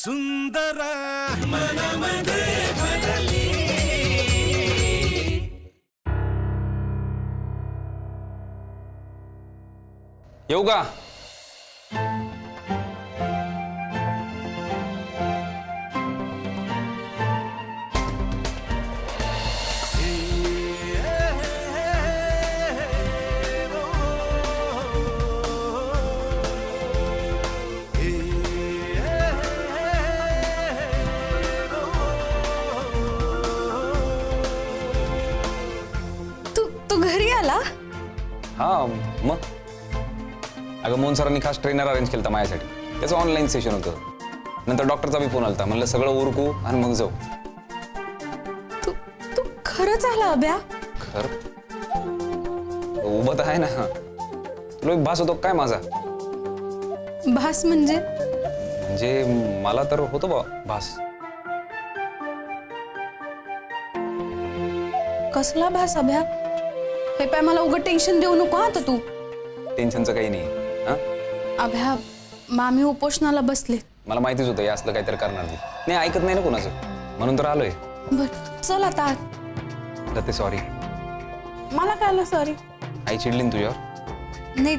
सुंदर मनामध्ये भरली. येऊ का? तू घरी आला? हा मग अगं मोहन सरांनी खास ट्रेनर अरेंज केलं होतं माझ्यासाठी. त्याचं ऑनलाईन सेशन होतं. नंतर डॉक्टरचा बी फोन आलता. म्हणलं सगळं उरकू आणि मग जाऊ. तू खरंच आला अभ्या? खरं उभं तर आहे ना. तुला एक भास होतो काय माझा? भास म्हणजे मला तर होतो बा भास. कसला भास अभ्या? हे पाय मला उगाच टेन्शन देऊ नको आता तू. टेन्शनचं काही नाही. हा अभ्या मामी उपोषणाला बसले. मला माहितीच होतं या असलं काहीतरी करणार नाही. ऐकत नाही ना कोणाचं, म्हणून तर आलोय. बर चल आता आत. ते सॉरी. मला काय आलं सॉरी? आई चिडली ना तुझ्यावर? नाही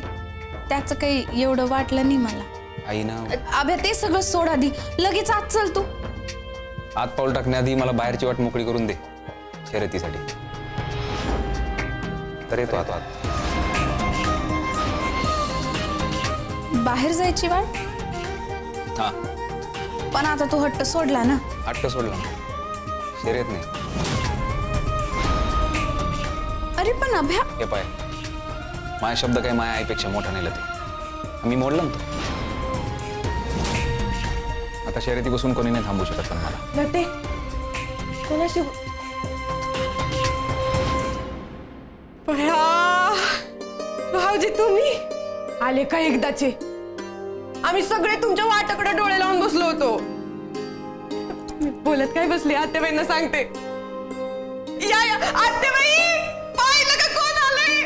त्याचं काही एवढं वाटलं नाही मला. आई ना अभ्या ते सगळं सोड आधी. लगेच आत चल तू. आत पाऊल टाकण्याआधी मला बाहेरची वाट मोकळी करून दे शर्यतीसाठी. तर येतो आत. बाहेर जायची वाट? हा पण आता तू हट्ट सोडला ना. हट्ट सोडला शर्यत नाही. अरे पण अभ्या हे पाय माझा शब्द काही माझ्या आईपेक्षा मोठा नाही ते. मी मोडलं ना तो. आता शर्यती बसून कोणी नाही थांबू शकत पण मला. लटे कोणाशी भाऊजी तुम्ही आले का एकदाचे? आम्ही सगळे तुमच्या वाटाकडे डोळे लावून बसलो होतो. मी बोलत काय बसली आत्याबाईंना सांगते. या आत्याबाई पाहिलं का कोण आलंय?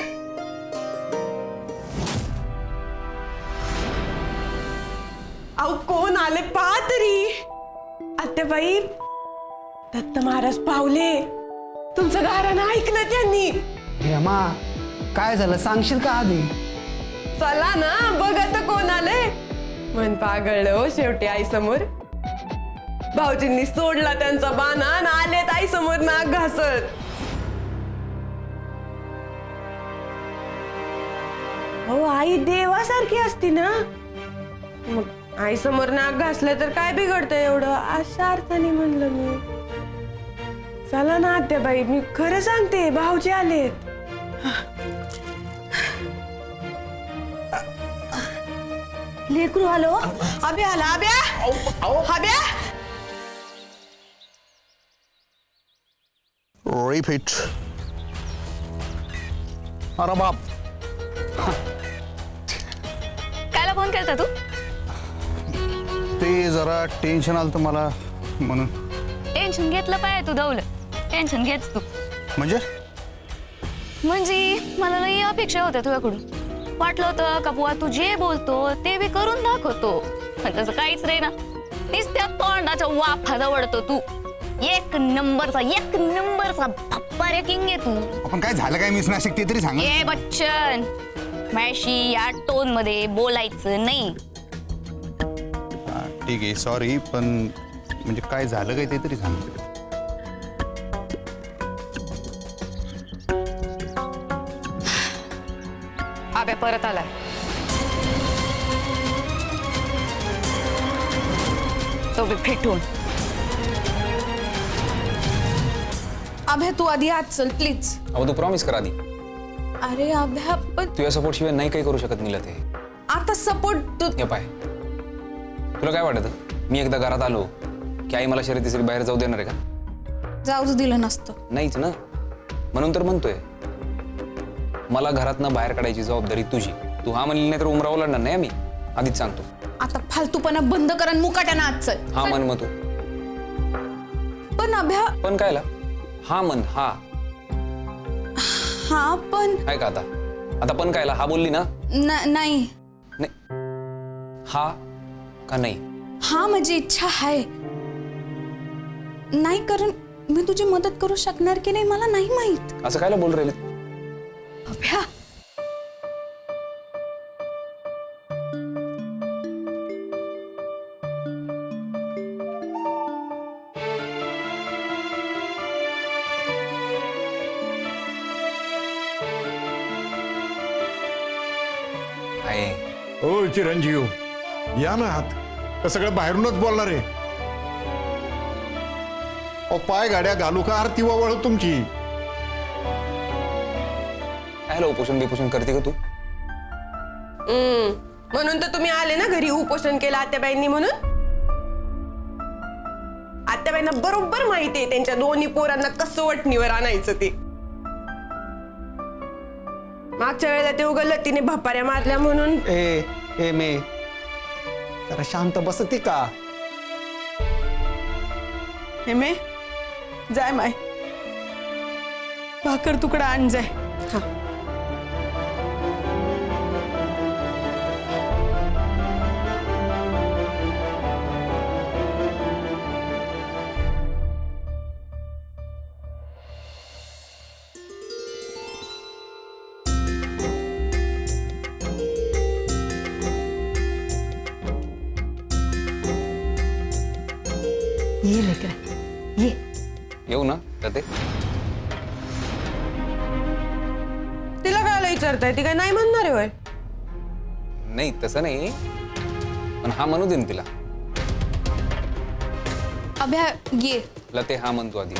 अहो कोण आले पहा तरी. आत्याबाई दत्त महाराज पावले. तुमचं गाणं ऐकलं त्यांनी. हेमा काय झालं सांगशील का आधी? चला ना बघत कोण आलंय. मन पागळलं हो शेवटी आई समोर. भाऊजींनी सोडला त्यांचा बाणा आणि आलेत आई समोर नाक घासत. हो आई देवासारखी असती ना. मग आई समोर नाक घासलं तर काय बिघडतं एवढं अशा अर्थाने म्हणलं मी. चला ना आत्याबाई मी खरं सांगते भाऊजी आलेत. लेकरू आलो. अभ्या आला. अभ्या रिपीट. अरे बाप कायला फोन केलता तू? ते जरा टेन्शन आलं तर मला म्हणून. टेन्शन घेतलं पाहिजे तू दवलं. टेन्शन घेत तू म्हणजे मला लई अपेक्षा होत्या तुझ्याकडून. वाटलं होतं का बुवा तू जे बोलतो ते बी करून दाखवतो. पण तसं काहीच रे ना. नुसत्या तोंडाच्या वाफा दवडतो तू. एक नंबरचा बाप्पा रे किंग आहे तू. आपण काय झालं काय मिस नाशिक ते तरी सांग. ए बच्चन मॅशी या टोन मध्ये बोलायचं नाही. ठीक आहे सॉरी पण म्हणजे काय झालं काय ते तरी सांग. अबे परत आलाय. तो बी फिटून. अभ्या तू आधी आत चल प्लीज. अहो तू प्रॉमिस कर आधी. अरे अभ्या पण तुझ्या सपोर्ट शिवाय नाही काही करू शकत मीला ते. आता सपोर्ट तू. हे पाय तुला काय वाटत मी एकदा घरात आलो की आई मला शर्यतीसाठी बाहेर जाऊ देणार आहे का? जाऊच दिलं नसतं. नाहीच ना. म्हणून तर म्हणतोय मला घरातनं बाहेर काढायची जबाबदारी तुझी. तू हा म्हणली नाही तर उमरा ओलांडणार नाही आम्ही. आधीच सांगतो. आता फालतूपणा बंद कर आणि मुकाट्यानं आत चल. हा म्हण मग तू. पण अभ्या पण कायला हा म्हण. हा हा पण काय का आता पण कायला हा बोलली ना. नाही नाही हा का नाही. हा माझी इच्छा आहे. नाही, कारण मी तुझी मदत करू शकणार की नाही मला नाही माहित. असं कायला बोल राहिले? अभ्या, आहे. हो चिरंजीव, या ना आत. का सगळं बाहेरूनच बोलणार आहे? अहो, पाय गाड्या घालू का आरती वावळ तुमची? कायला उपोषण बिपोषण करते का तू? म्हणून तर तुम्ही आले ना घरी, उपोषण केलं आत्याबाईंनी म्हणून. आत्याबाईंना बरोबर माहिती आहे त्यांच्या दोन्ही पोरांना कसं वटणीवर आणायचं ते. मागच्या वेळेला ते उगल तिने भपाऱ्या मारल्या म्हणून. ए मे जरा शांत बसती का? हे मे जाय माय, भाकर तुकडा आण जाय. हा. ये लेकरा ये. येऊ ना ते? तिला काय विचारताय? ती काय नाही म्हणणार आहे होय? नाही तसं नाही, पण हा म्हणू दे ना तिला. अभ्या ये. लते हा म्हणतो आधी.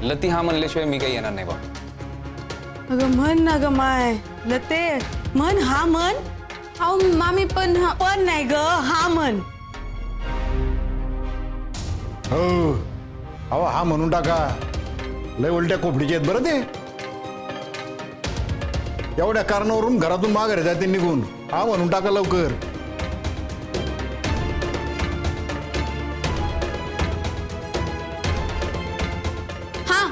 लती हा म्हणल्याशिवाय मी काही येणार नाही बा. अगं म्हण ना ग माय लते, म्हण हा म्हण. अहो मामी पण पण नाही ग, हा म्हण. हो, अहो हा म्हणून टाका. लय उलट्या कोपडीचे आहेत बरं ते. एवढ्या कारणावरून घरातून माघारी जाते निघून. हा म्हणून टाका लवकर. हा.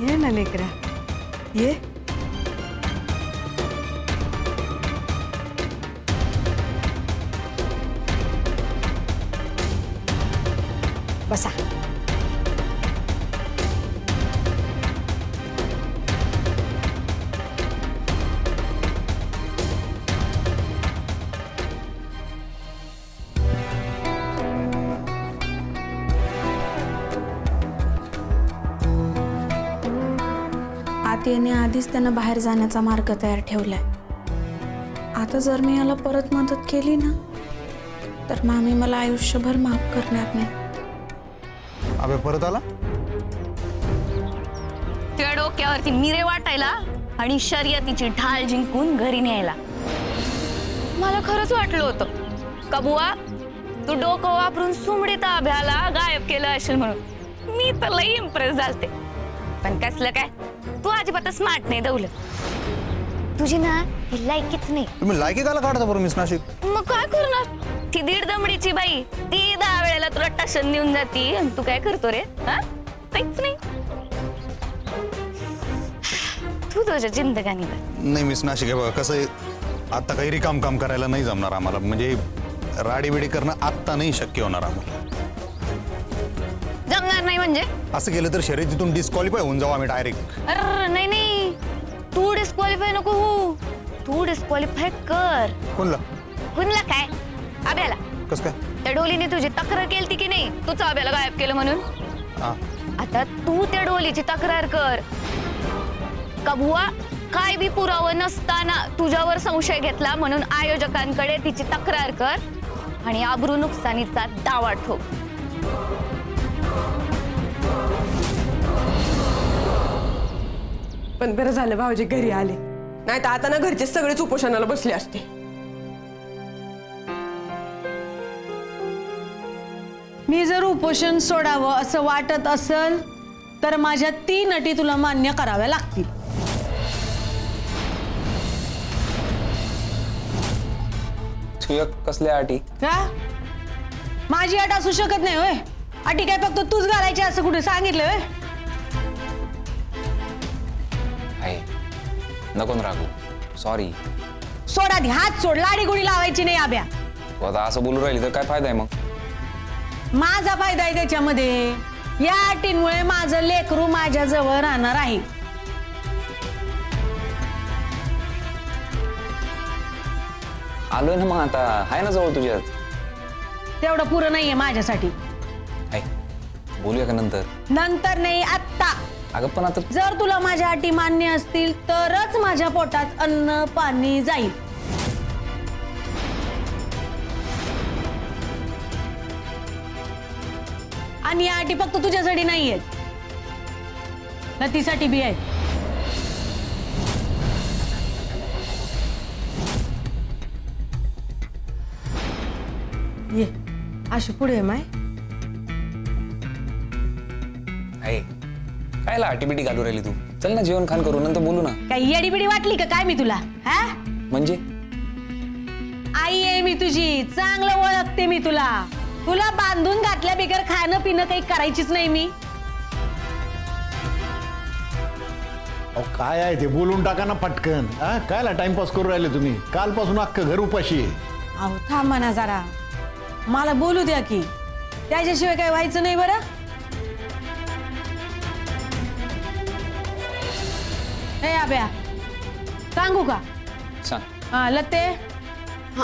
ये ना लेकरा ये. बसा. आत येण्याआधीच त्यानं बाहेर जाण्याचा मार्ग तयार ठेवलाय. आता जर मी याला परत मदत केली ना तर मामी मला आयुष्यभर माफ करणार नाही. अबे परत आला? त्या डोक्यावरती मिरे वाटायला आणि शर्यतीची ढाल जिंकून घरी न्यायला. मला खरंच वाटलं होतं का बुवा तू डोकं वापरून सुमडीत अभ्याला गायब केलं असेल म्हणून. मी तर लई इम्प्रेस झालते. पण कसलं काय, तू अजिबात स्मार्ट नाही दौलत. तुझी ना ही लायकीच नाही. तुम्ही लायकी काला काढता बरं मिस नाशिक? मग काय करणार, ती 1.5 दमडीची बाई ती 10 वेळेला तुला टशन देऊन जाती आणि तू काय करतो रे? हा, काहीच नाही. तू तुझ्या जिंदगानी नाही मिस नाशिक, आहे बघा कसं आहे, आता काही रिकाम काम करायला नाही जमणार आम्हाला. म्हणजे राडीबिडी करणं आत्ता नाही शक्य होणार आम्हाला. जमणार नाही म्हणजे? असं केलं तर शर्यतीतून डिस्क्वालिफाय होऊन जाऊ आम्ही डायरेक्ट. अरे नाही नाही, तू डिस्क्वालिफाय नको हो, तू डिस्क्वालिफाय कर. कोणला? कुणला काय? अभ्याला. कसं काय? त्या डोलीने तुझी तक्रार केली की नाही तुझं अभ्याला गायब केलं म्हणून? हा. आता तू त्या डोलीची तक्रार कर. का बुवा काय बी पुरावं नसताना तुझ्यावर संशय घेतला म्हणून आयोजकांकडे तिची तक्रार कर आणि आबरू नुकसानीचा दावा ठोक. पण बरं झालं भाऊजी घरी आले, नाही तर आता ना घरचे सगळेच उपोषणाला बसले असते. मी जर उपोषण सोडावं असं वाटत असेल तर माझ्या 3 अटी तुला मान्य कराव्या लागतील. तुझ्या कसल्या अटी? का? माझी अट असू शकत नाही होय. अटी काय फक्त तूच घालायची असं कुठे सांगितलं व्हय? आहे नको ना रागू, सॉरी. सोड आधी, हात सोड. लाडी गुडी लावायची नाही आब्या. तू आता असं बोलू राहिली तर काय फायदा आहे मग? माझा फायदा आहे त्याच्यामध्ये. या अटींमुळे माझं लेकरू माझ्या जवळ राहणार आहे. आलोय ना मग आता, आहे ना जवळ तुझ्यात. तेवढं पुरं नाहीये माझ्यासाठी. आहे बोलूया का नंतर? नंतर नाही, आत्ता. अगं पण आता जर तुला माझ्या अटी मान्य असतील तरच माझ्या पोटात अन्न पाणी जाईल. आणि या अटी फक्त तुझ्यासाठी नाही आहेत, लतीसाठी बी आहेत. ये आशू पुढे माय. आहे काय लाटीबिटी घालू राहिली तू? चल ना जेवण खान करू, नंतर बोलू ना. काही येडीबिडी वाटली का काय मी तुला? हा, म्हणजे आई आहे मी तुझी, चांगलं ओळखते मी तुला. तुला बांधून घातल्या बिगर खाणं पिणं काही करायचीच नाही मी. अहो काय आहे ते बोलून टाका ना पटकन. हा कायला टाइमपास करू राहिले तुम्ही? कालपासून अख्खं घर उपाशी आहे. अहो थांबा ना जरा, मला बोलू द्या की. त्याच्याशिवाय काही व्हायचं नाही बरं. हे आब्या, सांगू का? सांग. हा लते, हा,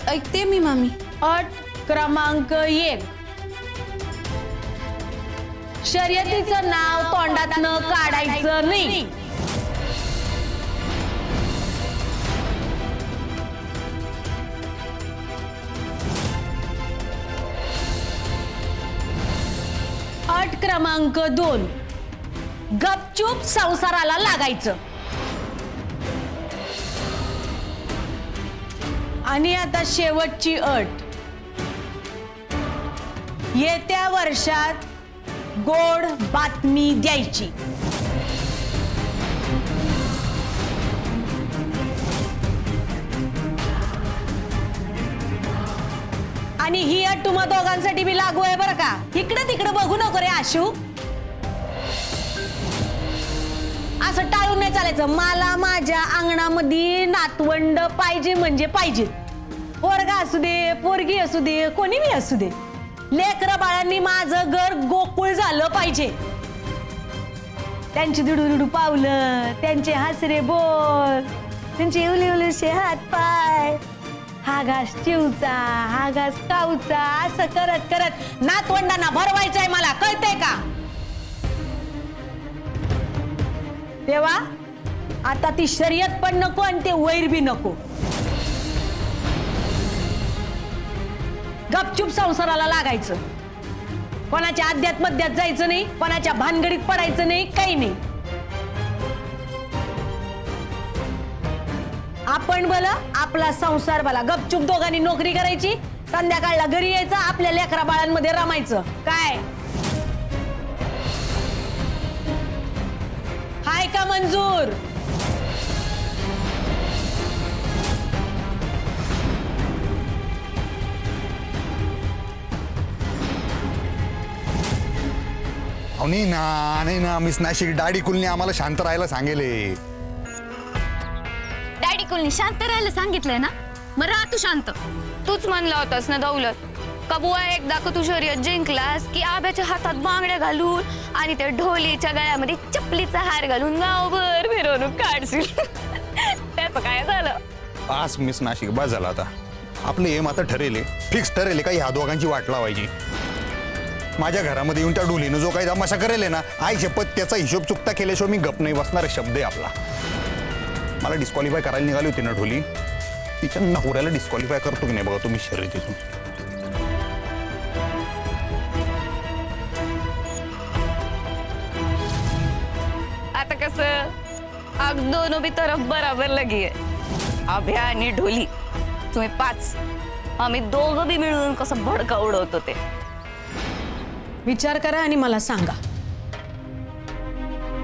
ऐकते मी मामी. अट क्रमांक 1, शर्यतीचं नाव तोंडातनं काढायचं नाही. अट क्रमांक 2, गपचूप संसाराला लागायचं. आणि आता शेवटची अट, येत्या वर्षात गोड बातमी द्यायची. आणि ही अट तुम्हा दोघांसाठी बी लागू आहे बरं का. इकडे तिकडे बघू नको रे आशू. असं टाळून नाही चालायचं. मला माझ्या अंगणामध्ये नातवंड पाहिजे म्हणजे पाहिजे. पोरगा असू दे, पोरगी असू दे, कोणी बी असू दे. लेकरं बाळांनी माझं घर गोकुळ झालं पाहिजे. त्यांची दुडू पावलं, त्यांचे हसरे बोल, त्यांचे उले हात पाय, हा घास चिवचा, हा घास काऊचा, असं करत करत नातवंडांना भरवायचंय मला, कळतंय का? तेव्हा आता ती शर्यत पण नको आणि ते वैर बी नको. गपचूप संसाराला लागायचं. कोणाच्या अध्यात मध्यात जायचं नाही, कोणाच्या भानगडीत पडायचं नाही, काही नाही. आपण भला आपला संसार भला. गपचूप दोघांनी नोकरी करायची, संध्याकाळला घरी यायचं, आपल्या लेकरा बाळांमध्ये रमायचं. काय हाय का मंजूर? नाही ना मिस नाशिक, डाडी कुलनी आम्हाला शांत राहायला सांगेले. डॅडी कुलनी शांत राहायला सांगितलंय ना, मग राहा तू शांत. तूच म्हणला होतास ना दौलत, का बुवा एकदा का तू शर्यत जिंकलास की आब्याच्या हातात बांगड्या घालून आणि त्या ढोलीच्या गळ्यामध्ये चपलीचा हार घालून गावभर मिरवणूक काढशील. त्याचं काय झालं? पास मिस नाशिक बस झाला. आता आपलं एम आता ठरेले, फिक्स ठरेले का ह्या दोघांची वाट लावायची. माझ्या घरामध्ये येऊन त्या ढोलीनं जो काही तमाशा करेल ना, आई शपथ त्याचा हिशोब चुकता केल्याशिवाय मी गप नाही बसणार. शब्द आहे आपला. मला डिस्क्वालिफाय करायला निघाली होती ना ढोली, तिच्या नवऱ्याला डिस्क्वालिफाय करतो की नाही बघा तुम्ही शर्यतीतून. आता कसं आग दोनों भी तरफ बराबर लगी आहे. अभ्या आणि ढोली तुम्ही 5, आम्ही दोघं बी मिळून कसं भडका उडवतो ते. विचार करा आणि मला सांगा.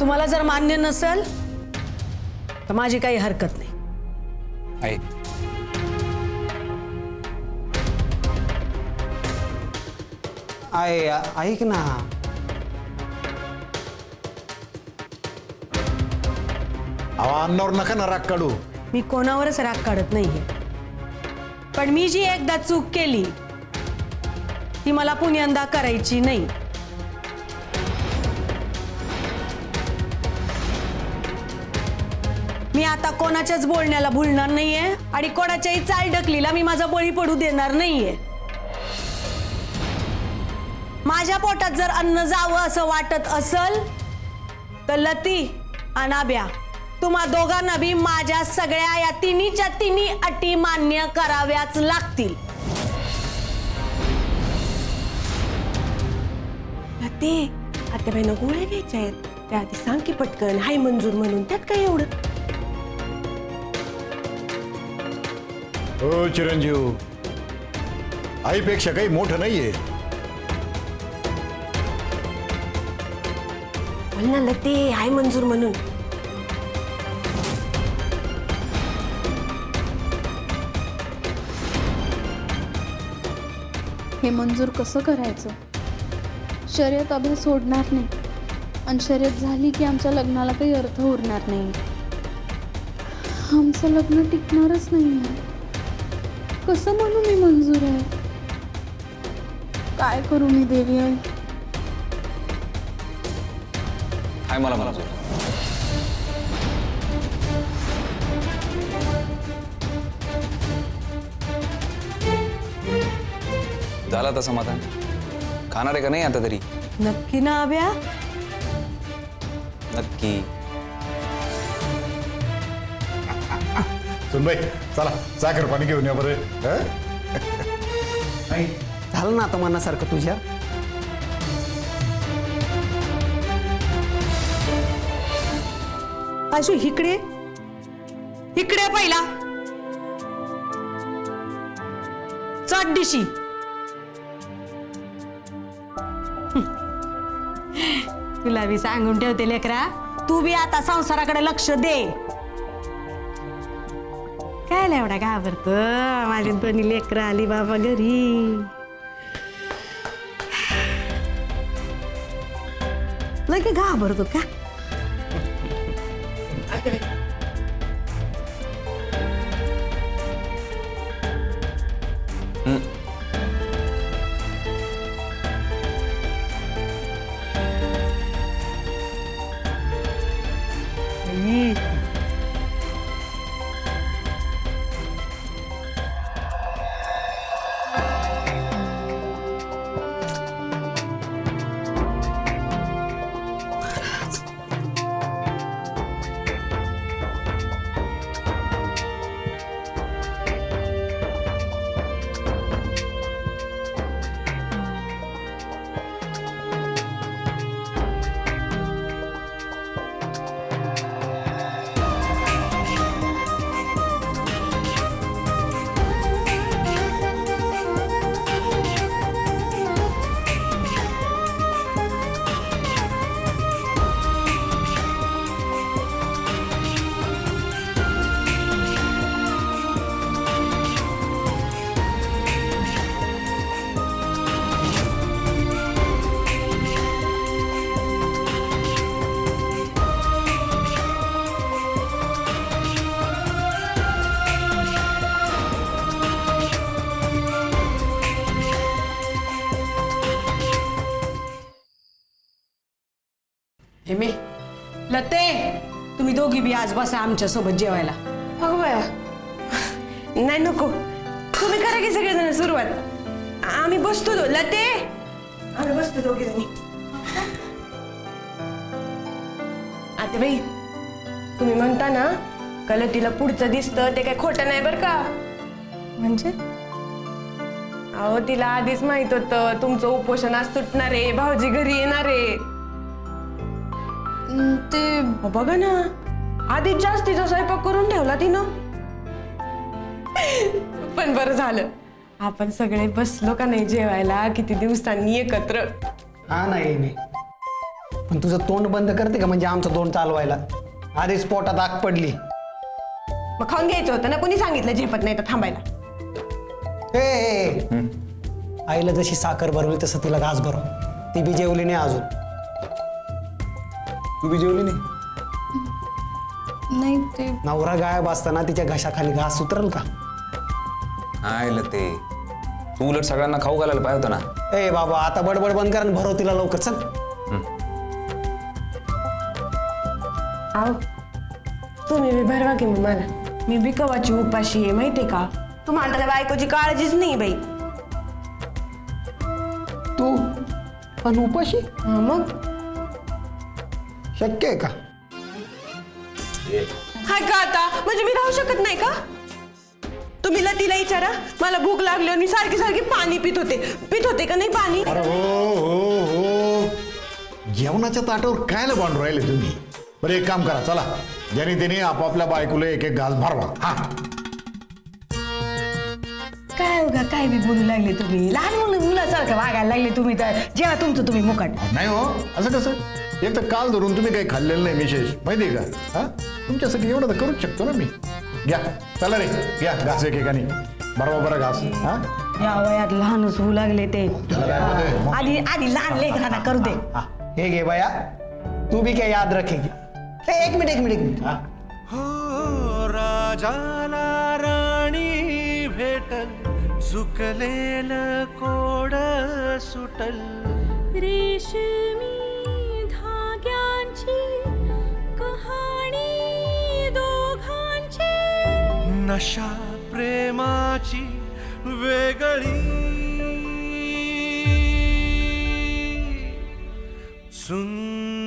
तुम्हाला जर मान्य नसेल तर माझी काही हरकत नाही. आहे ऐक ना, अहो अन्नावर नका ना राग काढू. मी कोणावरच राग काढत नाहीये, पण मी जी एकदा चूक केली ती मला पुन्यांदा करायची नाही. मी आता कोणाच्याच बोलण्याला भुलणार नाहीये आणि कोणाच्याही चाल ढकलीला मी माझा बळी पडू देणार नाहीये. माझ्या पोटात जर अन्न जावं असं वाटत असल तर लती आणि आब्या तुम्हा दोघांना बी माझ्या सगळ्या या तिन्हीच्या तिन्ही अटी मान्य कराव्याच लागतील. ते आत्याबाईंना गोळ्या घ्यायच्या आहेत, त्या आधी सांग की पटकन हाय मंजूर म्हणून, त्यात काय एवढं. हो चिरंजीव, आईपेक्षा काही मोठं नाहीये. बोल ना लते, हाय मंजूर म्हणून. हे मंजूर कसं करायचं? शर्यत अभ्यास सोडणार नाही आणि शर्यत झाली की आमच्या लग्नाला काही अर्थ उरणार नाही. आमचं लग्न टिकणारच नाही. कसं म्हणू मी मंजूर आहे? काय करू मी देवी आई? हाय मला मंजूर. झाला तर समाधान? खाणार आहे का नाही आता तरी? नक्की ना आब्या? नक्की. सुनबाई चला साखर पाणी घेऊन या बरं. हं? झालं ना आता मनासारखं तुझ्या? आशू इकडे इकडे पहिला चट दिशी. तुला बी सांगून ठेवते लेकरा, तू बी आता संसाराकडे लक्ष दे. काय एवढा घाबरतो? माझी दोन्ही लेकरं आली बाबा घरी. लगे घाबरतो का? हेमे, लते, तुम्ही दोघी बी आज बसा आमच्या सोबत जेवायला. अगं बाया, नाही नको, तुम्ही करा की सगळेजण सुरुवात. आम्ही बसतो. लते, आम्ही बसतो दोघी जणी. आता बाई, तुम्ही म्हणता ना का लतीला पुढचं दिसतं ते काय खोटं नाही बरं का. म्हणजे अहो तिला आधीच माहित होतं तुमचं उपोषण आज सुटणार आहे, भाऊजी घरी येणार आहे. ते बघा ना, आधीच जास्तीचा स्वयंपाक करून ठेवला तिनं. पण बरं झालं आपण सगळे बसलो का नाही जेवायला किती दिवसांनी एकत्र. हा नाही नाही, पण तुझं तोंड बंद करते का म्हणजे आमचं तोंड चालवायला? आधीच पोटात आग पडली. मग खाऊन घ्यायचं होतं ना, कोणी सांगितलं झेपत नाही तर थांबायला. हे आईला जशी साखर भरवली तसं तिला घास भरव. ती बी जेवली नाही अजून. तू बी जेवली नाही? नाही ते नवरा गायब असताना तिच्या घशाखाली घास उतरल का? आयलं ते तू उलट सगळ्यांना खाऊ घालायला पाहिजे होतं ना. ए बाबा आता बडबड बंद कर आणि भरव तिला लवकर. चल. आहो तुम्ही बी भरवा की मग मला. मी बी कवाची उपाशी आहे माहितीये का. तुम्हाला तर बायकोची काळजीच नाही बाई. तू पण उपाशी हा मग शक्य आहे का? हाय का आता म्हणजे मी राहू शकत नाही का. तुम्ही लतीला विचारा मला भूक लागली आणि मी सारखी सारखी पाणी पित होते का नाही पाणी. अरे हो जेवणाच्या ताटावर कायला बांधून राहिले तुम्ही. बरं एक काम करा चला, ज्याने त्याने आपापल्या बायकोला एक एक घास भरवा. हा काय उगा काय बी बोलू लागले तुम्ही. लहान मुलासारखं वागायला लागले तुम्ही. तर जेव्हा तुमचं तुम्ही मुकाट. नाही हो असं कसं. एक तर काल धरून तुम्ही काही खाल्लेलं नाही विशेष माहिती आहे का. हा तुमच्यासाठी एवढं तर करूच शकतो ना मी. घ्या चला रे घ्या घास एकेकानी बरोबर बरं घास. हा या वयात लहानच होऊ लागले ते. त्याला काय होतंय? आधी आधी लहान लेकरांना करू दे. हे घे बाया, तू भी क्या याद रखेगी. एक मिनिट. हा? हो राजाला राणी भेटल चुकलेलं कोड सुटल रेशमी धाग्यांची कहाणी दोघांची नशा प्रेमाची वेगळी सुंदर